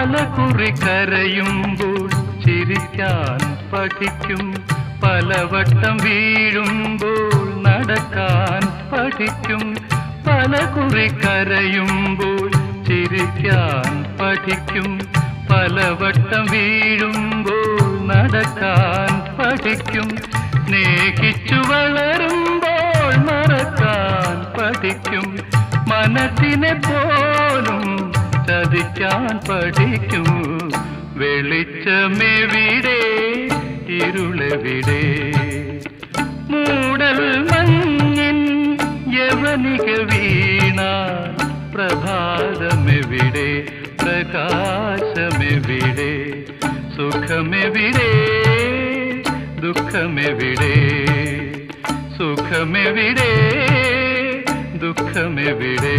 പലകുറി കരയുമ്പോൾ ചിരിക്കാൻ പഠിക്കും, പലവട്ടം വീഴുമ്പോൾ നടക്കാൻ പഠിക്കും. പലകുറി കരയുമ്പോൾ ചിരിക്കാൻ പഠിക്കും, പലവട്ടം വീഴുമ്പോൾ നടക്കാൻ പഠിക്കും. സ്നേഹിച്ചു വളരുമ്പോൾ മറക്കാൻ പഠിക്കും, മനസ്സിനെ പോലും ചതിക്കാൻ പഠിക്കും. വെളിച്ചമെവിടെ ഇരുളെവിടെ, മൂടൽ മഞ്ഞിൻ യവനിക വീണ പ്രഭാതമെവിടെ, പ്രകാശമെവിടെ, സുഖമെവിടെ ദുഃഖമെവിടെ, സുഖമെവിടെ ദുഃഖമെവിടെ.